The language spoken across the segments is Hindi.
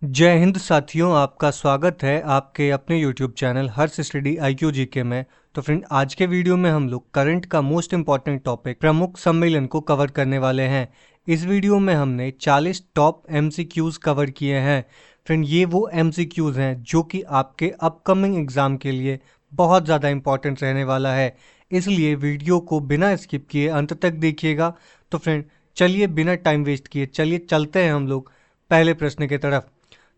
जय हिंद साथियों, आपका स्वागत है आपके अपने YouTube चैनल हर्ष स्टडी IQ जीके में। तो फ्रेंड, आज के वीडियो में हम लोग करंट का मोस्ट इम्पॉर्टेंट टॉपिक प्रमुख सम्मेलन को कवर करने वाले हैं। इस वीडियो में हमने 40 टॉप MCQs कवर किए हैं। फ्रेंड, ये वो MCQs हैं जो कि आपके अपकमिंग एग्जाम के लिए बहुत ज़्यादा इम्पॉर्टेंट रहने वाला है, इसलिए वीडियो को बिना स्किप किए अंत तक देखिएगा। तो फ्रेंड, चलिए बिना टाइम वेस्ट किए चलिए चलते हैं हम लोग पहले प्रश्न की तरफ।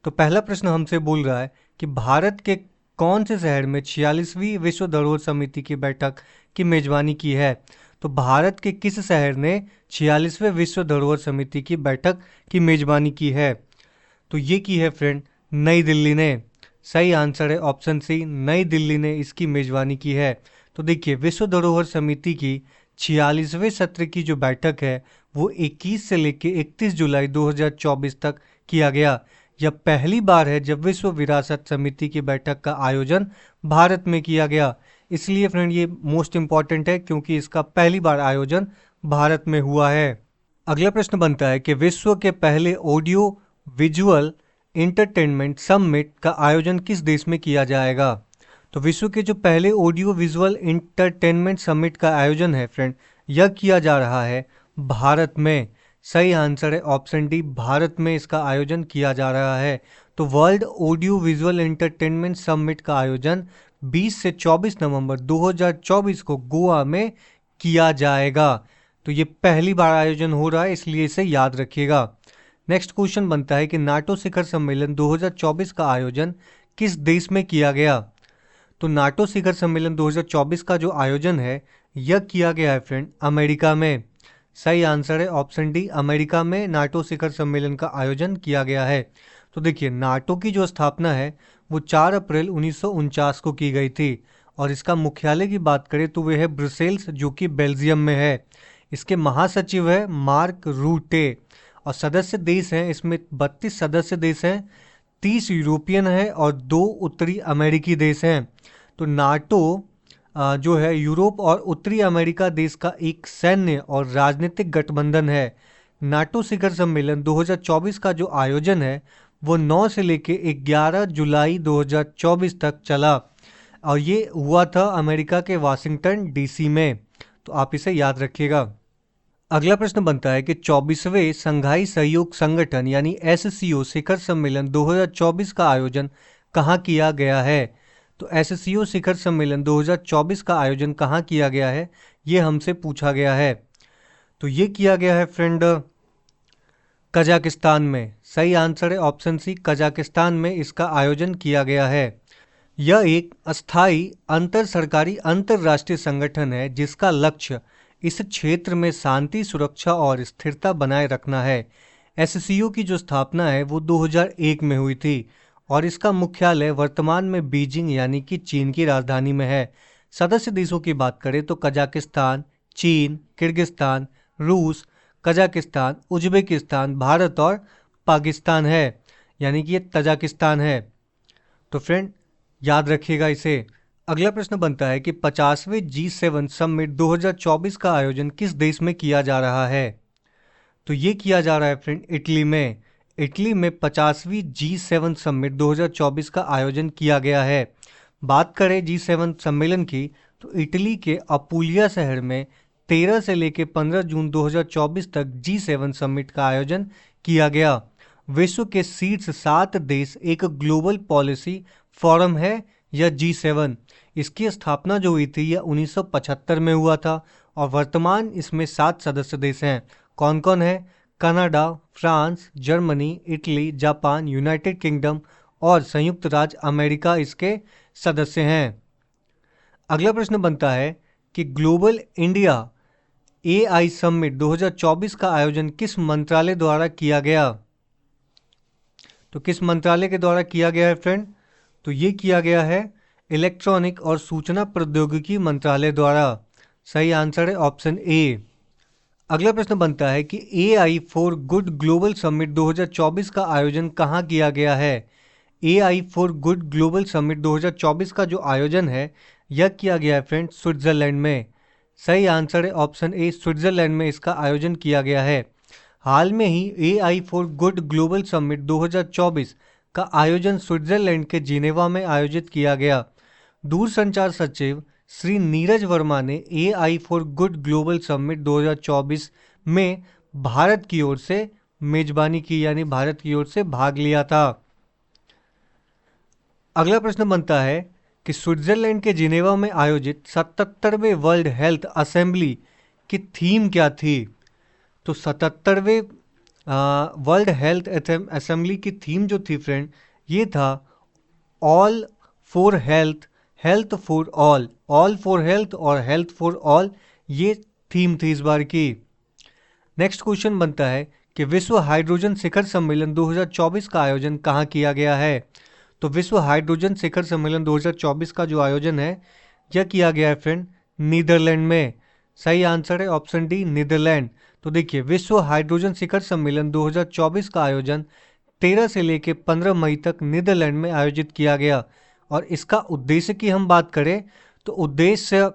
तो पहला प्रश्न हमसे बोल रहा है कि भारत के कौन से शहर में 46वीं विश्व धरोहर समिति की बैठक की मेजबानी की है। तो भारत के किस शहर ने 46वें विश्व धरोहर समिति की बैठक की मेजबानी की है। तो ये की है फ्रेंड नई दिल्ली ने। सही आंसर है ऑप्शन सी, नई दिल्ली ने इसकी मेजबानी की है। तो देखिए, विश्व धरोहर समिति की 46वें सत्र की जो बैठक है वो 21 से लेकर 31 जुलाई 2024 तक किया गया। यह पहली बार है जब विश्व विरासत समिति की बैठक का आयोजन भारत में किया गया। इसलिए फ्रेंड, ये मोस्ट इम्पॉर्टेंट है क्योंकि इसका पहली बार आयोजन भारत में हुआ है। अगला प्रश्न बनता है कि विश्व के पहले ऑडियो विजुअल इंटरटेनमेंट समिट का आयोजन किस देश में किया जाएगा। तो विश्व के जो पहले ऑडियो विजुअल इंटरटेनमेंट समिट का आयोजन है फ्रेंड, यह किया जा रहा है भारत में। सही आंसर है ऑप्शन डी, भारत में इसका आयोजन किया जा रहा है। तो world audio visual entertainment summit का आयोजन 20 से 24 नवंबर 2024 को गोवा में किया जाएगा। तो ये पहली बार आयोजन हो रहा है, इसलिए इसे याद रखिएगा। नेक्स्ट क्वेश्चन बनता है कि नाटो शिखर सम्मेलन 2024 का आयोजन किस देश में किया गया। तो नाटो शिखर सम्मेलन 2024 का जो आयोजन है यह किया गया है फ्रेंड अमेरिका में। सही आंसर है ऑप्शन डी, अमेरिका में नाटो शिखर सम्मेलन का आयोजन किया गया है। तो देखिए, नाटो की जो स्थापना है वो 4 अप्रैल 1949 को की गई थी और इसका मुख्यालय की बात करें तो वह है ब्रुसेल्स, जो कि बेल्जियम में है। इसके महासचिव है मार्क रूटे और सदस्य देश हैं इसमें 32 सदस्य देश हैं, 30 यूरोपियन है और 2 उत्तरी अमेरिकी देश हैं। तो नाटो जो है यूरोप और उत्तरी अमेरिका देश का एक सैन्य और राजनीतिक गठबंधन है। नाटो शिखर सम्मेलन 2024 का जो आयोजन है वो 9 से लेकर 11 जुलाई 2024 तक चला और ये हुआ था अमेरिका के वाशिंगटन DC में। तो आप इसे याद रखिएगा। अगला प्रश्न बनता है कि 24वें संघाई सहयोग संगठन यानी SCO शिखर सम्मेलन 2024 का आयोजन कहाँ किया गया है। तो SCO शिखर सम्मेलन 2024 का आयोजन कहाँ किया गया है, ये हमसे पूछा गया है। तो ये किया गया है फ्रेंड कजाकिस्तान में। सही आंसर है ऑप्शन सी, कजाकिस्तान में इसका आयोजन किया गया है। यह एक अस्थायी अंतर सरकारी अंतर्राष्ट्रीय संगठन है जिसका लक्ष्य इस क्षेत्र में शांति, सुरक्षा और स्थिरता बनाए रखना है। SCO की जो स्थापना है वो 2001 में हुई थी और इसका मुख्यालय वर्तमान में बीजिंग यानी कि चीन की राजधानी में है। सदस्य देशों की बात करें तो कजाकिस्तान, चीन, किर्गिस्तान, रूस, कजाकिस्तान, उज्बेकिस्तान, भारत और पाकिस्तान है, यानी कि ये तजाकिस्तान है। तो फ्रेंड, याद रखिएगा इसे। अगला प्रश्न बनता है कि 50वें G7 समिट 2024 का आयोजन किस देश में किया जा रहा है। तो ये किया जा रहा है फ्रेंड इटली में। इटली में 50वीं G7 समिट 2024 का आयोजन किया गया है। बात करें G7 सम्मेलन की तो इटली के अपुलिया शहर में 13 से लेकर 15 जून 2024 तक G7 समिट का आयोजन किया गया। विश्व के शीर्ष 7 देश एक ग्लोबल पॉलिसी फोरम है यह G7। इसकी स्थापना जो हुई थी यह 1975 में हुआ था और वर्तमान इसमें 7 सदस्य देश हैं। कौन कौन है? Canada, France, Germany, Italy, Japan, United kingdom और संयुक्त राज्य अमेरिका इसके सदस्य हैं। अगला प्रश्न बनता है कि ग्लोबल इंडिया AI समिट 2024 का आयोजन किस मंत्रालय द्वारा किया गया। तो किस मंत्रालय के द्वारा किया गया है फ्रेंड? तो ये किया गया है इलेक्ट्रॉनिक और सूचना प्रौद्योगिकी मंत्रालय द्वारा। सही आंसर है ऑप्शन ए। अगला प्रश्न बनता है कि AI for good global summit 2024 का आयोजन कहाँ किया गया है। AI for good global summit 2024 का जो आयोजन है यह किया गया है फ्रेंड स्विट्जरलैंड में। सही आंसर है ऑप्शन ए, स्विट्जरलैंड में इसका आयोजन किया गया है। हाल में ही AI for good global summit 2024 का आयोजन स्विट्जरलैंड के जिनेवा में आयोजित किया गया। दूरसंचार सचिव श्री नीरज वर्मा ने AI for good global summit 2024 में भारत की ओर से मेजबानी की, यानी भारत की ओर से भाग लिया था। अगला प्रश्न बनता है कि स्विट्जरलैंड के जिनेवा में आयोजित 77वें वर्ल्ड हेल्थ असेंबली की थीम क्या थी? तो 77वें वर्ल्ड हेल्थ असेंबली की थीम जो थी फ्रेंड, ये था all for health, health for all for health और हेल्थ फॉर ऑल, ये थीम थी इस बार की। नेक्स्ट क्वेश्चन बनता है कि विश्व हाइड्रोजन शिखर सम्मेलन 2024 का आयोजन कहाँ किया गया है? तो विश्व हाइड्रोजन शिखर सम्मेलन 2024 का जो आयोजन है यह किया गया है फ्रेंड नीदरलैंड में। सही आंसर है ऑप्शन डी, नीदरलैंड। तो देखिए, विश्व हाइड्रोजन शिखर सम्मेलन 2024 का आयोजन 13 से लेकर 15 मई तक नीदरलैंड में आयोजित किया गया। और इसका उद्देश्य की हम बात करें तो उद्देश्य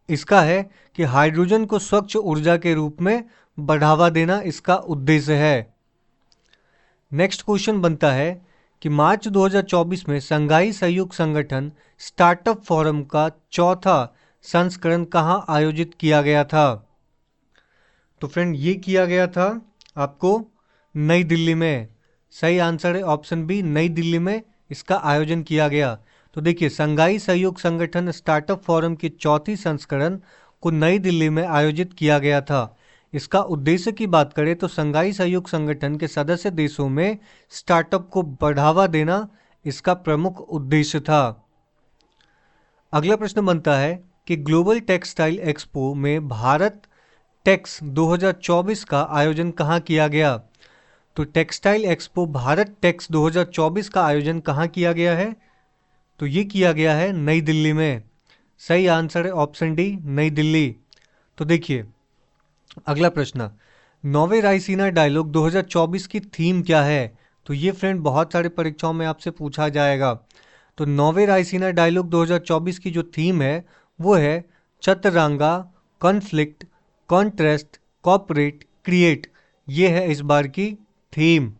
इसका है कि हाइड्रोजन को स्वच्छ ऊर्जा के रूप में बढ़ावा देना इसका उद्देश्य है। नेक्स्ट क्वेश्चन बनता है कि मार्च 2024 में संघाई सहयोग संगठन स्टार्टअप फोरम का चौथा संस्करण कहाँ आयोजित किया गया था? तो फ्रेंड ये किया गया था आपको नई दिल्ली में। सही आंसर है ऑप्शन बी, नई दिल्ली में इसका आयोजन किया गया। तो देखिए, संघाई सहयोग संगठन स्टार्टअप फोरम की चौथी संस्करण को नई दिल्ली में आयोजित किया गया था। इसका उद्देश्य की बात करें तो संघाई सहयोग संगठन के सदस्य देशों में स्टार्टअप को बढ़ावा देना इसका प्रमुख उद्देश्य था। अगला प्रश्न बनता है कि ग्लोबल टेक्सटाइल एक्सपो में भारत टेक्स 2024 का आयोजन कहाँ किया गया? तो टेक्सटाइल एक्सपो भारत टेक्स 2024 का आयोजन कहाँ किया गया है? तो ये किया गया है नई दिल्ली में। सही आंसर है ऑप्शन डी, नई दिल्ली। तो देखिए अगला प्रश्न, नौवे रायसीना डायलॉग 2024 की थीम क्या है? तो ये फ्रेंड बहुत सारे परीक्षाओं में आपसे पूछा जाएगा। तो नौवे रायसीना डायलॉग 2024 की जो थीम है वो है Chaturanga, conflict, contrast, cooperate, create. ये है इस बार की थीम।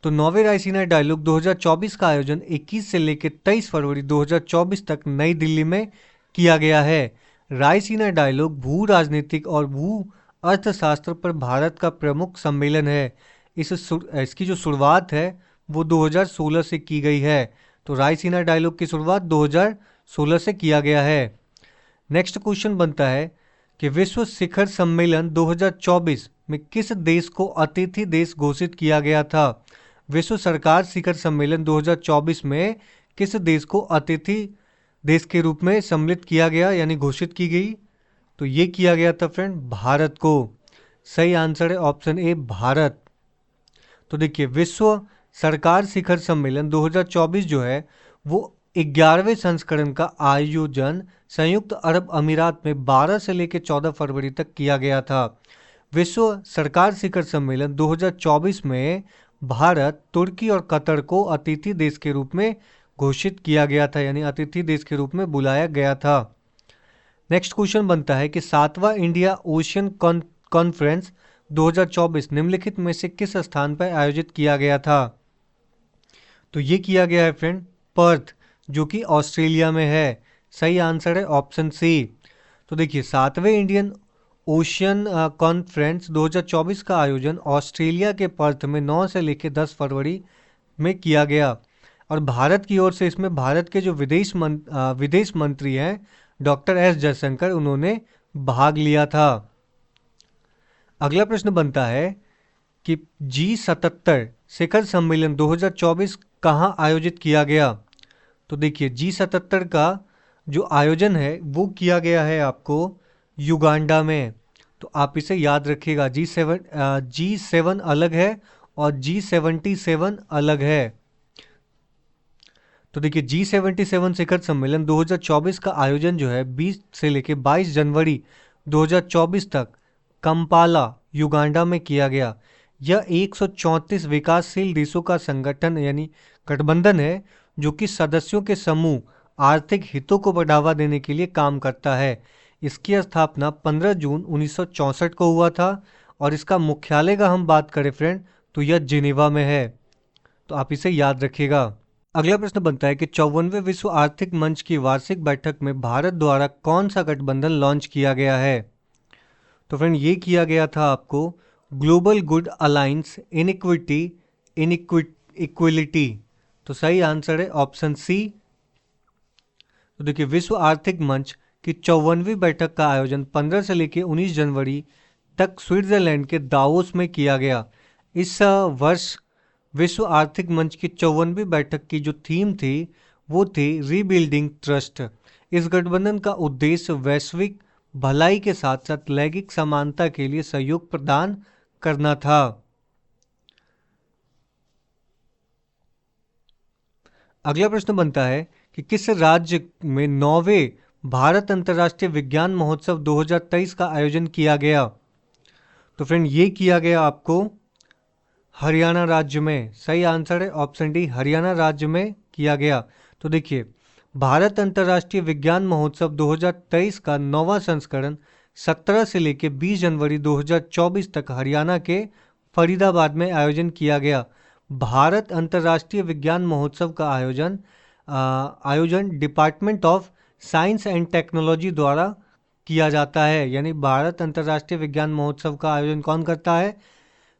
तो नौवे रायसीना डायलॉग 2024 का आयोजन 21 से लेकर 23 फरवरी 2024 तक नई दिल्ली में किया गया है। रायसीना डायलॉग भू राजनीतिक और भू अर्थशास्त्र पर भारत का प्रमुख सम्मेलन है। इसकी जो शुरुआत है वो 2016 से की गई है। तो रायसीना डायलॉग की शुरुआत 2016 से किया गया है। नेक्स्ट क्वेश्चन बनता है कि विश्व शिखर सम्मेलन 2024 में किस देश को अतिथि देश घोषित किया गया था? विश्व सरकार शिखर सम्मेलन 2024 में किस देश को अतिथि देश के रूप में सम्मिलित किया गया, यानी घोषित की गई? तो ये किया गया था फ्रेंड भारत को। सही आंसर है ऑप्शन ए, भारत। तो देखिए, विश्व सरकार शिखर सम्मेलन 2024 जो है वो 11वें संस्करण का आयोजन संयुक्त अरब अमीरात में 12 से लेकर 14 फरवरी तक किया गया था। विश्व सरकार शिखर सम्मेलन 2024 में भारत, तुर्की और कतर को अतिथि देश के रूप में घोषित किया गया था, यानी अतिथि देश के रूप में बुलाया गया था। नेक्स्ट क्वेश्चन बनता है कि 7वां इंडिया ओशियन कॉन्फ्रेंस 2024 निम्नलिखित में से किस स्थान पर आयोजित किया गया था? तो ये किया गया है फ्रेंड पर्थ, जो कि ऑस्ट्रेलिया में है। सही आंसर है ऑप्शन सी। तो देखिए, 7वें इंडियन ओशियन कॉन्फ्रेंस 2024 का आयोजन ऑस्ट्रेलिया के पर्थ में 9 से लेकर 10 फरवरी में किया गया। और भारत की ओर से इसमें भारत के जो विदेश मंत्री हैं डॉक्टर एस जयशंकर, उन्होंने भाग लिया था। अगला प्रश्न बनता है कि G77 शिखर सम्मेलन 2024 कहाँ आयोजित किया गया? तो देखिए, G77 का जो आयोजन है वो किया गया है आपको युगांडा में। तो आप इसे याद रखिएगा, G7 अलग है और G77 अलग है। तो देखिए, G77 शिखर सम्मेलन 2024 का आयोजन जो है 20 से लेकर 22 जनवरी 2024 तक कंपाला युगांडा में किया गया। यह 134 विकासशील देशों का संगठन यानी गठबंधन है जो कि सदस्यों के समूह आर्थिक हितों को बढ़ावा देने के लिए काम करता है। इसकी स्थापना 15 जून 1964 को हुआ था और इसका मुख्यालय का हम बात करें फ्रेंड तो यह जिनेवा में है। तो आप इसे याद रखिएगा। अगला प्रश्न बनता है कि 54वें विश्व आर्थिक मंच की वार्षिक बैठक में भारत द्वारा कौन सा गठबंधन लॉन्च किया गया है? तो फ्रेंड ये किया गया था आपको ग्लोबल गुड अलायंस इन इक्विलिटी। तो सही आंसर है ऑप्शन सी। तो देखिए, विश्व आर्थिक मंच की 54वीं बैठक का आयोजन 15 से लेकर 19 जनवरी तक स्विट्जरलैंड के दावोस में किया गया। इस वर्ष विश्व आर्थिक मंच की 54वीं बैठक की जो थीम थी वो थी रीबिल्डिंग ट्रस्ट। इस गठबंधन का उद्देश्य वैश्विक भलाई के साथ साथ लैंगिक समानता के लिए सहयोग प्रदान करना था। अगला प्रश्न बनता है कि किस राज्य में 9वें भारत अंतर्राष्ट्रीय विज्ञान महोत्सव 2023 का आयोजन किया गया? तो फ्रेंड ये किया गया आपको हरियाणा राज्य में। सही आंसर है ऑप्शन डी, हरियाणा राज्य में किया गया। तो देखिए, भारत अंतर्राष्ट्रीय विज्ञान महोत्सव 2023 का 9वां संस्करण 17 से लेकर 20 जनवरी 2024 तक हरियाणा के फरीदाबाद में आयोजन किया गया। भारत अंतर्राष्ट्रीय विज्ञान महोत्सव का आयोजन department of science and technology द्वारा किया जाता है। यानी भारत अंतर्राष्ट्रीय विज्ञान महोत्सव का आयोजन कौन करता है?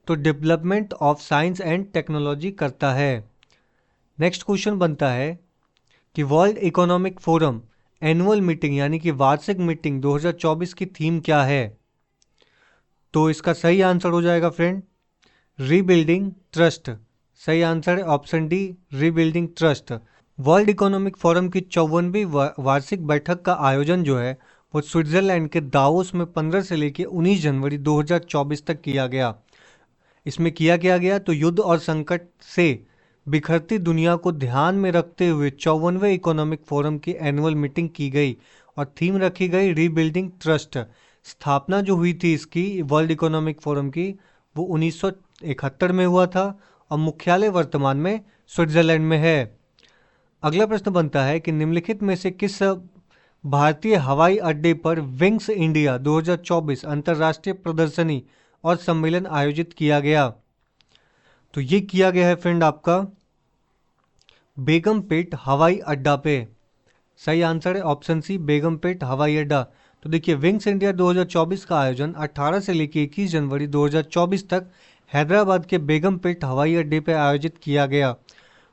तो development of science and technology करता है। नेक्स्ट क्वेश्चन बनता है कि world economic forum annual meeting यानी कि वार्षिक मीटिंग 2024 की थीम क्या है? तो इसका सही आंसर हो जाएगा फ्रेंड रीबिल्डिंग ट्रस्ट। सही आंसर है option D, rebuilding trust. World economic forum की 54वीं वार्षिक बैठक का आयोजन जो है वो स्विट्जरलैंड के दावोस में 15 से लेकर 19 जनवरी 2024 तक किया गया। इसमें किया गया तो युद्ध और संकट से बिखरती दुनिया को ध्यान में रखते हुए 54वें इकोनॉमिक फोरम की एनुअल मीटिंग की गई और थीम रखी गई रीबिल्डिंग ट्रस्ट। स्थापना जो हुई थी इसकी वर्ल्ड इकोनॉमिक फोरम की वो 1971 में हुआ था और मुख्यालय वर्तमान में स्विट्जरलैंड में है। अगला प्रश्न बनता है कि निम्नलिखित में से किस भारतीय हवाई अड्डे पर विंग्स इंडिया 2024 अंतर्राष्ट्रीय प्रदर्शनी और सम्मेलन आयोजित किया गया? तो ये किया गया है फ्रेंड आपका बेगमपेट हवाई अड्डा पे। सही आंसर है ऑप्शन सी, बेगमपेट हवाई अड्डा। तो देखिए, विंग्स इंडिया 2024 का आयोजन 18 से लेकर 21 जनवरी 2024 तक हैदराबाद के बेगमपेट हवाई अड्डे पर आयोजित किया गया।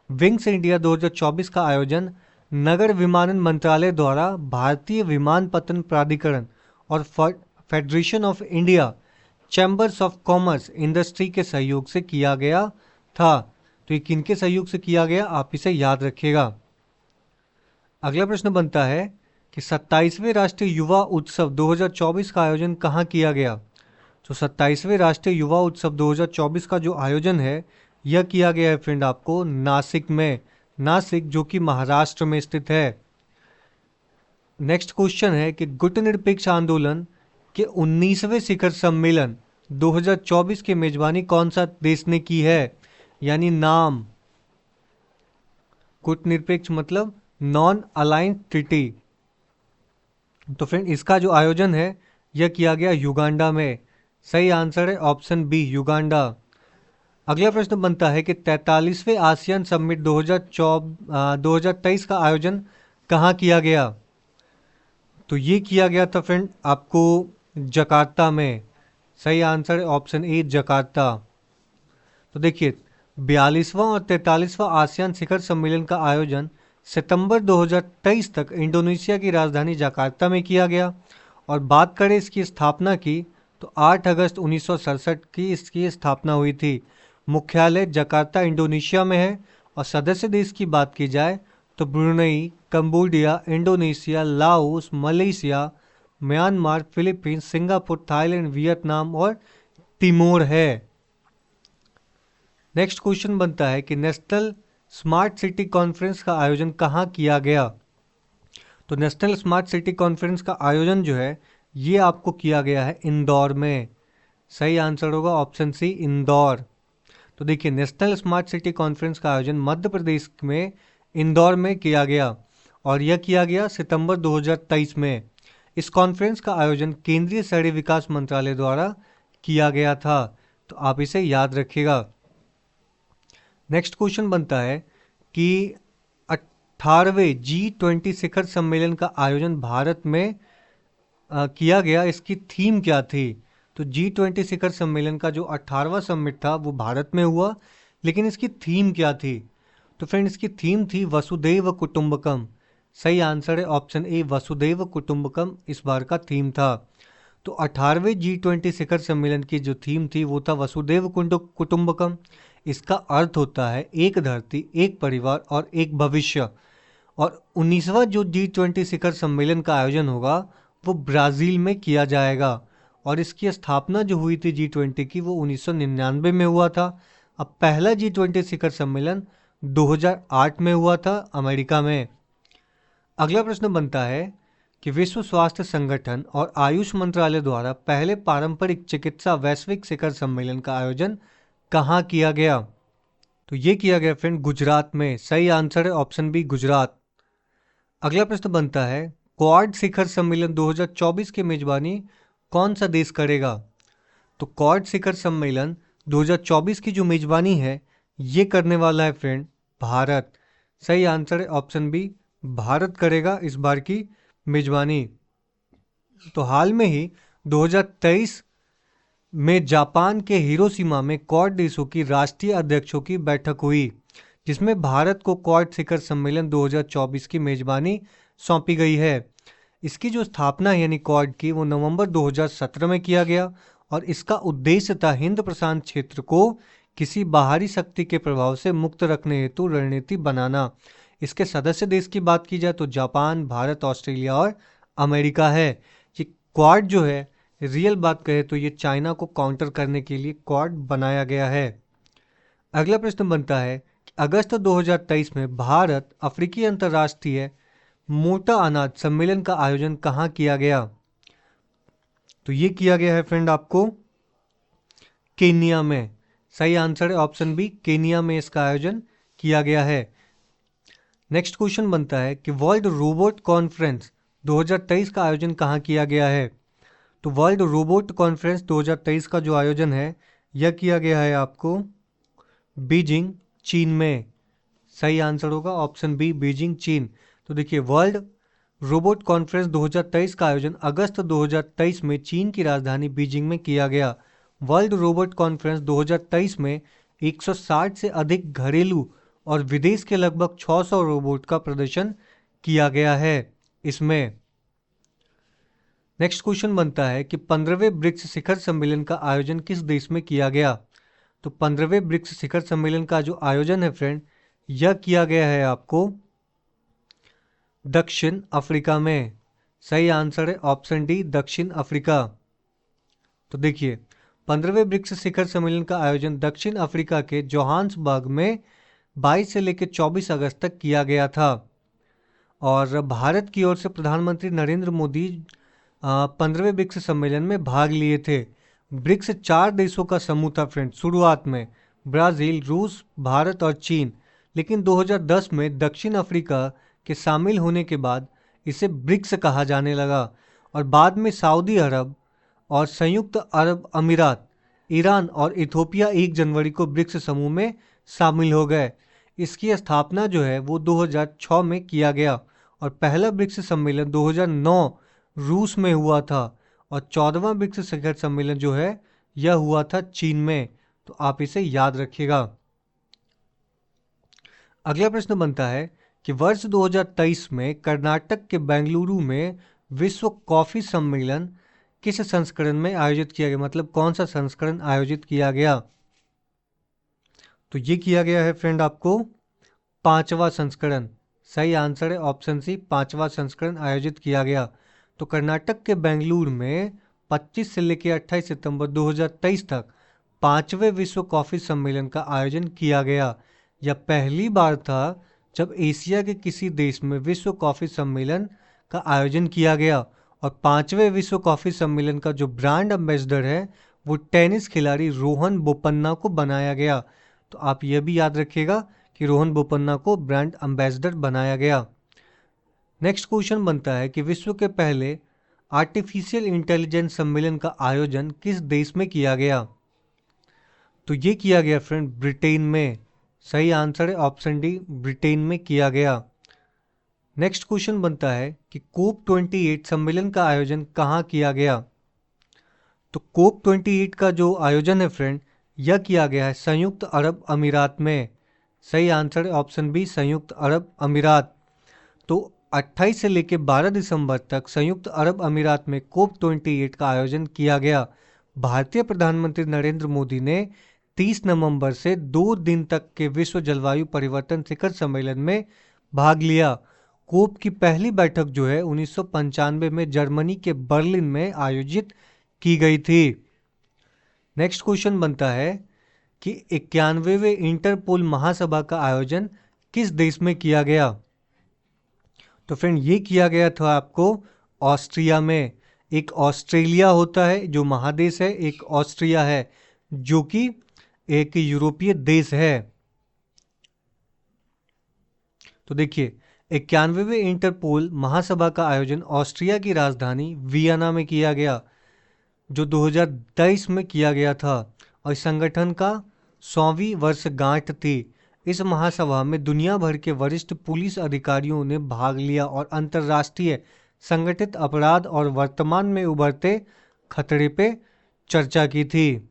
विंग्स इंडिया 2024 का आयोजन नगर विमानन मंत्रालय द्वारा भारतीय विमानपत्तन प्राधिकरण और federation of India chambers of commerce industry के सहयोग से किया गया था। तो ये किनके सहयोग से किया गया, आप इसे याद रखिएगा। अगला प्रश्न बनता है कि 27वें राष्ट्रीय युवा उत्सव 2024 का आयोजन कहाँ किया गया? तो 27वें राष्ट्रीय युवा उत्सव 2024 का जो आयोजन है यह किया गया है फ्रेंड आपको नासिक में। नासिक जो कि महाराष्ट्र में स्थित है। नेक्स्ट क्वेश्चन है कि गुटनिरपेक्ष आंदोलन के 19वें शिखर सम्मेलन 2024 की मेजबानी कौन सा देश ने की है? यानी नाम गुटनिरपेक्ष मतलब नॉन अलाइंस ट्रीटी। तो फ्रेंड इसका जो आयोजन है यह किया गया युगांडा में। सही आंसर है ऑप्शन बी, युगांडा। अगला प्रश्न बनता है कि 43वें आसियान समिट 2023 का आयोजन कहाँ किया गया? तो ये किया गया था फ्रेंड आपको जकार्ता में। सही आंसर है ऑप्शन ए, जकार्ता। तो देखिए, 42वां और 43वां आसियान शिखर सम्मेलन का आयोजन सितंबर 2023 तक इंडोनेशिया की राजधानी जकार्ता में किया गया। और बात करें इसकी स्थापना की तो 8 अगस्त 1967 की इसकी स्थापना हुई थी। मुख्यालय जकार्ता इंडोनेशिया में है और सदस्य देश की बात की जाए तो Brunei, Cambodia, Indonesia, Laos, Malaysia, Myanmar, Philippines, Singapore, Thailand, Vietnam और तिमोर है। नेक्स्ट क्वेश्चन बनता है कि नेशनल स्मार्ट सिटी कॉन्फ्रेंस का आयोजन कहाँ किया गया? तो नेशनल स्मार्ट सिटी कॉन्फ्रेंस का आयोजन जो है ये आपको किया गया है इंदौर में। सही आंसर होगा ऑप्शन सी, इंदौर। तो देखिए, नेशनल स्मार्ट सिटी कॉन्फ्रेंस का आयोजन मध्य प्रदेश में इंदौर में किया गया और यह किया गया सितंबर 2023 में। इस कॉन्फ्रेंस का आयोजन केंद्रीय शहरी विकास मंत्रालय द्वारा किया गया था। तो आप इसे याद रखिएगा। नेक्स्ट क्वेश्चन बनता है कि 18वें G20 शिखर सम्मेलन का आयोजन भारत में किया गया, इसकी थीम क्या थी? तो G20 शिखर सम्मेलन का जो 18वां समिट था वो भारत में हुआ, लेकिन इसकी थीम क्या थी? तो फ्रेंड इसकी थीम थी वसुदैव कुटुंबकम। सही आंसर है ऑप्शन ए, वसुदैव कुटुंबकम इस बार का थीम था। तो 18वें G20 शिखर सम्मेलन की जो थीम थी वो था वसुदैव कुटुंबकम। इसका अर्थ होता है एक धरती, एक परिवार और एक भविष्य। और 19वां जो G20 शिखर सम्मेलन का आयोजन होगा वो ब्राज़ील में किया जाएगा। और इसकी स्थापना जो हुई थी G20 की वो 1999 में हुआ था। अब पहला G20 शिखर सम्मेलन 2008 में हुआ था अमेरिका में। अगला प्रश्न बनता है कि विश्व स्वास्थ्य संगठन और आयुष मंत्रालय द्वारा पहले पारंपरिक चिकित्सा वैश्विक शिखर सम्मेलन का आयोजन कहाँ किया गया? तो ये किया गया फ्रेंड गुजरात में। सही आंसर है ऑप्शन बी, गुजरात। अगला प्रश्न बनता है क्वाड शिखर सम्मेलन 2024 की मेजबानी कौन सा देश करेगा? तो क्वाड शिखर सम्मेलन 2024 की जो मेजबानी है ये करने वाला है फ्रेंड भारत। सही आंसर है ऑप्शन बी, भारत करेगा इस बार की मेजबानी। तो हाल में ही 2023 में जापान के हिरोशिमा में क्वाड देशों की राष्ट्रीय अध्यक्षों की बैठक हुई, जिसमें भारत को क्वाड शिखर सम्मेलन 2024 की मेजबानी सौंपी गई है। इसकी जो स्थापना है यानी क्वाड की वो नवंबर 2017 में किया गया और इसका उद्देश्य था हिंद प्रशांत क्षेत्र को किसी बाहरी शक्ति के प्रभाव से मुक्त रखने हेतु रणनीति बनाना। इसके सदस्य देश की बात की जाए तो जापान, भारत, ऑस्ट्रेलिया और अमेरिका है। ये क्वाड जो है रियल बात कहे तो ये चाइना को काउंटर करने के लिए क्वाड बनाया गया है। अगला प्रश्न बनता है कि अगस्त 2023 में भारत अफ्रीकी अंतर्राष्ट्रीय मोटा अनाज सम्मेलन का आयोजन कहाँ किया गया? तो ये किया गया है फ्रेंड आपको केन्या में। सही आंसर है ऑप्शन बी, केन्या में इसका आयोजन किया गया है। नेक्स्ट क्वेश्चन बनता है कि वर्ल्ड रोबोट कॉन्फ्रेंस 2023 का आयोजन कहाँ किया गया है? तो वर्ल्ड रोबोट कॉन्फ्रेंस 2023 का जो आयोजन है यह किया गया है आपको बीजिंग, चीन में। सही आंसर होगा ऑप्शन बी, बीजिंग, चीन। तो देखिए वर्ल्ड रोबोट कॉन्फ्रेंस 2023 का आयोजन अगस्त 2023 में चीन की राजधानी बीजिंग में किया गया। वर्ल्ड रोबोट कॉन्फ्रेंस 2023 में 160 से अधिक घरेलू और विदेश के लगभग 600 रोबोट का प्रदर्शन किया गया है इसमें। नेक्स्ट क्वेश्चन बनता है कि 15वें ब्रिक्स शिखर सम्मेलन का आयोजन किस देश में किया गया? तो 15वें ब्रिक्स शिखर सम्मेलन का जो आयोजन है फ्रेंड यह किया गया है आपको दक्षिण अफ्रीका में। सही आंसर है ऑप्शन डी, दक्षिण अफ्रीका। तो देखिए 15वें ब्रिक्स शिखर सम्मेलन का आयोजन दक्षिण अफ्रीका के जोहान्सबर्ग में 22 से लेकर 24 अगस्त तक किया गया था। और भारत की ओर से प्रधानमंत्री नरेंद्र मोदी 15वें ब्रिक्स सम्मेलन में भाग लिए थे। ब्रिक्स 4 देशों का समूह था फ्रेंड शुरुआत में, ब्राज़ील, रूस, भारत और चीन। लेकिन 2010 में दक्षिण अफ्रीका के शामिल होने के बाद इसे ब्रिक्स कहा जाने लगा और बाद में सऊदी अरब और संयुक्त अरब अमीरात, ईरान और इथोपिया 1 जनवरी को ब्रिक्स समूह में शामिल हो गए। इसकी स्थापना जो है वो 2006 में किया गया और पहला ब्रिक्स सम्मेलन 2009 रूस में हुआ था और 14वां ब्रिक्स शिखर सम्मेलन जो है यह हुआ था चीन में। तो आप इसे याद रखिएगा। अगला प्रश्न बनता है कि वर्ष 2023 में कर्नाटक के बेंगलुरु में विश्व कॉफी सम्मेलन किस संस्करण में आयोजित किया गया, मतलब कौन सा संस्करण आयोजित किया गया? तो ये किया गया है फ्रेंड आपको 5वां संस्करण। सही आंसर है ऑप्शन सी, 5वां संस्करण आयोजित किया गया। तो कर्नाटक के बेंगलुरु में 25 से लेकर 28 सितंबर 2023 तक 5वें विश्व कॉफी सम्मेलन का आयोजन किया गया। यह पहली बार था जब एशिया के किसी देश में विश्व कॉफी सम्मेलन का आयोजन किया गया और 5वें विश्व कॉफी सम्मेलन का जो ब्रांड एम्बेसडर है वो टेनिस खिलाड़ी रोहन बोपन्ना को बनाया गया। तो आप यह भी याद रखिएगा कि रोहन बोपन्ना को ब्रांड एम्बेसडर बनाया गया। नेक्स्ट क्वेश्चन बनता है कि विश्व के पहले आर्टिफिशियल इंटेलिजेंस सम्मेलन का आयोजन किस देश में किया गया? तो ये किया गया फ्रेंड ब्रिटेन में। सही आंसर है ऑप्शन डी, ब्रिटेन में किया गया। नेक्स्ट क्वेश्चन बनता है कि कोप 28 सम्मेलन का आयोजन कहाँ किया गया। तो कोप 28 का जो आयोजन है फ्रेंड, यह किया गया है संयुक्त अरब अमीरात में। सही आंसर है ऑप्शन बी, संयुक्त अरब अमीरात। तो 28 से लेकर 12 दिसंबर तक संयुक्त अरब अमीरात में कोप 28 का आयोजन किया गया। भारतीय प्रधानमंत्री नरेंद्र मोदी ने 30 नवंबर से 2 दिन तक के विश्व जलवायु परिवर्तन शिखर सम्मेलन में भाग लिया। कोप की पहली बैठक जो है 1995 में जर्मनी के बर्लिन में आयोजित की गई थी। नेक्स्ट क्वेश्चन बनता है कि 91वें इंटरपोल महासभा का आयोजन किस देश में किया गया। तो फ्रेंड ये किया गया था आपको ऑस्ट्रिया में। एक ऑस्ट्रेलिया होता है जो महादेश है, एक ऑस्ट्रिया है जो कि एक यूरोपीय देश है। तो देखिए 91वें इंटरपोल महासभा का आयोजन ऑस्ट्रिया की राजधानी वियना में किया गया, जो 2023 में किया गया था, और इस संगठन का 100वीं वर्षगांठ थी। इस महासभा में दुनिया भर के वरिष्ठ पुलिस अधिकारियों ने भाग लिया और अंतर्राष्ट्रीय संगठित अपराध और वर्तमान में उभरते खतरे पे चर्चा की थी।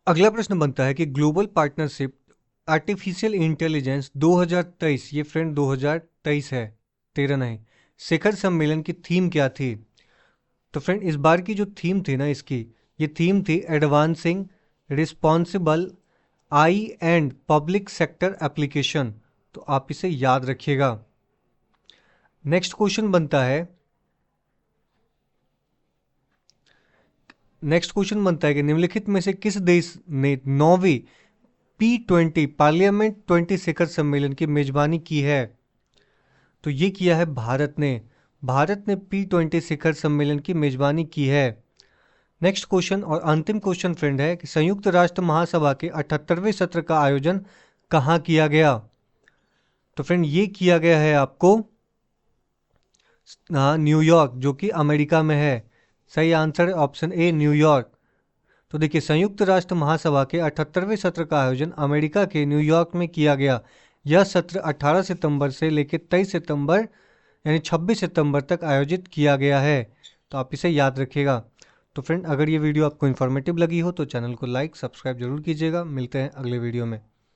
अगला प्रश्न बनता है कि ग्लोबल पार्टनरशिप आर्टिफिशियल इंटेलिजेंस 2023, ये फ्रेंड 2023 है, 13 नहीं, शिखर सम्मेलन की थीम क्या थी। तो फ्रेंड इस बार की जो थीम थी ना इसकी, ये थीम थी advancing responsible I and public sector application. तो आप इसे याद रखिएगा। नेक्स्ट क्वेश्चन बनता है कि निम्नलिखित में से किस देश ने 9वीं P20 पार्लियामेंट 20 शिखर सम्मेलन की मेजबानी की है। तो ये किया है भारत ने। भारत ने P20 शिखर सम्मेलन की मेजबानी की है। नेक्स्ट क्वेश्चन और अंतिम क्वेश्चन फ्रेंड है कि संयुक्त राष्ट्र महासभा के 78वें सत्र का आयोजन कहाँ किया गया। तो फ्रेंड ये किया गया है आपको न्यूयॉर्क, जो कि अमेरिका में है। सही आंसर है ऑप्शन ए, न्यूयॉर्क। तो देखिए संयुक्त राष्ट्र महासभा के 78वें सत्र का आयोजन अमेरिका के न्यूयॉर्क में किया गया। यह सत्र 18 सितंबर से लेकर 23 सितंबर यानी 26 सितंबर तक आयोजित किया गया है। तो आप इसे याद रखिएगा। तो फ्रेंड अगर ये वीडियो आपको इन्फॉर्मेटिव लगी हो तो चैनल को लाइक सब्सक्राइब जरूर कीजिएगा। मिलते हैं अगले वीडियो में।